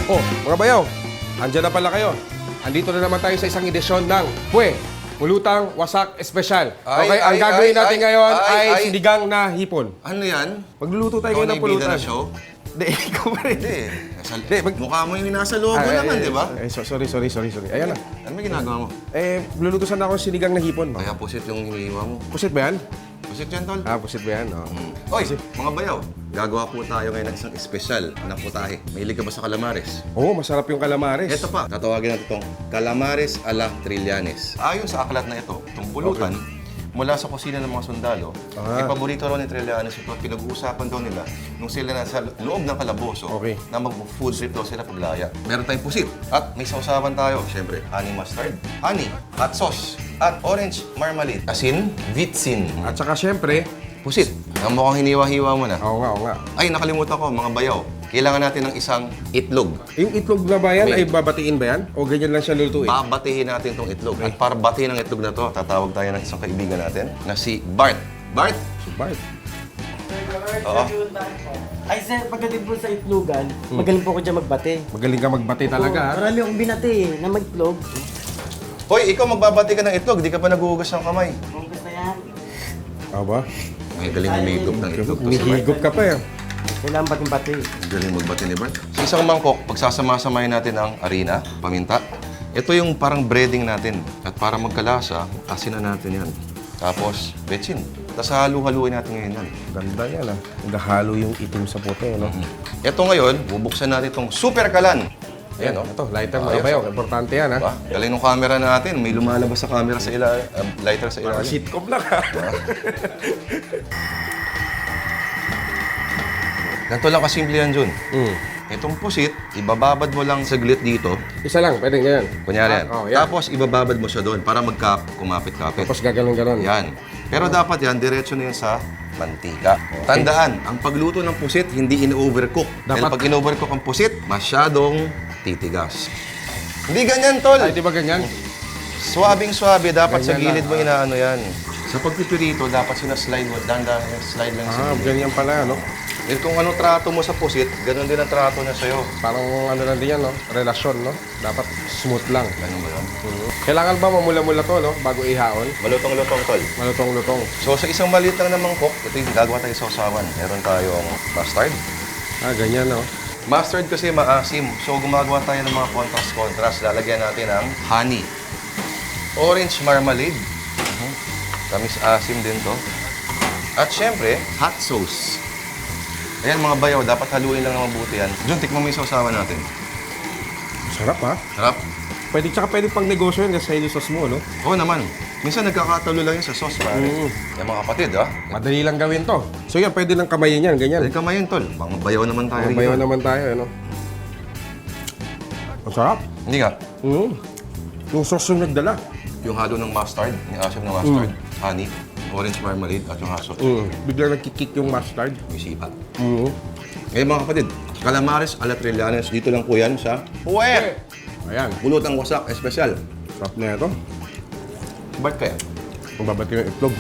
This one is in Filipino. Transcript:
Oh, mga bayaw, andyan na pala kayo. Andito na naman tayo sa isang edisyon ng Pwe, Pulutang Wasak Espesyal. Okay, ang gagawin natin ngayon ay sinigang na hipon. Ano yan? Magluluto tayo Ikaw ngayon ng na yung bida pulutan. na show? Hindi, ikaw pa rin. Hindi. Mukha mo yung nasa loob mo naman, di ba? Sorry. Ayan na. Ano may ginagawa mo? Magluluto sana ako ng sinigang na hipon. Kaya pusit yung hinihiwa mo. Pusit ba yan? Pusit yan, tol. Pusit ba yan? Oh. Oy, mga bayaw. Gagawa po tayo ngayon ng isang espesyal na putahe. Mahilig ka ba sa calamares? Oo, masarap yung calamares. Ito pa, tatawagin natin itong calamares a la Trillanes. Ayon sa aklat na ito, itong pulutan, mula sa kusina ng mga sundalo, paborito raw ni Trillanes ito at pinag-uusapan daw nila nung sila nasa loob ng kalaboso na mag-food trip daw sila paglaya. Meron tayong pusit at may sausawan tayo. Siyempre, honey mustard, honey, hot sauce, at orange marmalade. Asin, vitsin. At saka syempre, Pusit. Ang mukhang hiniwa-hiwa mo na. oo nga. Ay, nakalimutan ko, mga bayaw. Kailangan natin ng isang itlog. Yung itlog na ba yan ay babatiin ba yan? O ganyan lang siya lulutuin? Babatihin natin itong itlog. At para batiin ang itlog na to, tatawag tayo ng isang kaibigan natin na si Bart. Bart? Si Bart. Oo. Ay sir, pagdating po sa itlogan, magaling po ako dyan magbate. Magaling ka magbati talaga, ha? Marami akong binate na mag-itlog. Hoy, ikaw magbabati ka ng itlog, di ka pa naguhugas ng kamay. Kung gusto yan, Ba? Ay, galing humigop ng itlog to si Bart. Nihigop ka pa, eh. kailangan bating bati. Galing magbati ni Bart. Sa isang mangkok, pagsasama-samahin natin ang harina, paminta. Ito yung parang breading natin. At para magkalasa, asinan natin yan. Tapos, betsin. Tapos halu-haluin natin ngayon yan. Ganda yan, ha? Nagahalo yung itim sa puti, no? Ito ngayon, bubuksan natin itong super kalan. Ayan, o. Ito, lighter mga bayaw. Importante yan, ha? Diba? Galing ng camera natin. May lumalabas sa camera sa lighter sa ilalim. Sitcom lang, ha? Ganito lang kasimple yan, Jun. Itong pusit, ibababad mo lang saglit dito. Isa lang, pwede ganyan. Kunyari yan. yan. Tapos ibababad mo siya doon para kumapit-kapit. Tapos gaganon-ganon. Yan. Pero dapat yan, diretso na yan sa mantika. Tandaan, ang pagluto ng pusit, hindi in-overcook. Dahil Dapat- pag in-overcook ang pusit, masyadong titigas. Hindi ganyan, tol. Ay, di ba ganyan? Swabing-swabe, dapat sa Ganyan gilid mo inaano yan. Sa pagpipirito, dapat sinaslide mo. Slide lang sa gilid. Ganyan pala, no? Eh, kung ano trato mo sa pusit, ganun din ang trato niya sa'yo. Parang ano lang din yan, no? Relasyon, no? Dapat smooth lang. Ganun ba yun? Kailangan ba mamula-mula to, no? Bago ihaon? Malutong-lutong, tol. Malutong-lutong. So, sa isang maliit lang na mangkok, ito yung gagawa tayo sa usawan. Meron tayong mustard. Ganyan, no? Mustard kasi maasim. So, gumagawa tayo ng mga contrast-contrast. Lalagyan natin ng honey. Orange marmalade. Tamis asim din to. At syempre, hot sauce. Ayan mga bayaw, dapat haluin lang ng mabuti yan. Jun, tikman mo yung sausawan natin. Sarap, ha? Sarap. Pwede pang negosyo yun kasi sa sauce mo, no? Oo naman. Minsan nagkakatalo lang yun sa sauce, pare. Yung mga kapatid, ha? Madali lang gawin to. So yan, pwede lang kamayin yan, ganyan. Dahil kamayin, tol. Mga bayaw naman tayo rito. Bayaw naman tayo, ano? Ang sarap. Hindi nga. Yung sauce yung nagdala. Yung halo ng mustard, yung asim ng mustard, honey, orange marmalade, at yung hot sauce. Biglang nagkikik yung mustard. May sipa. Ngayon mga kapatid, calamares a la Trillanes, dito lang po yan sa Pwe! Ayan, Pulutang Wasak Espesyal. sarap na ito. Ba't kaya? Kung babati yung itlog.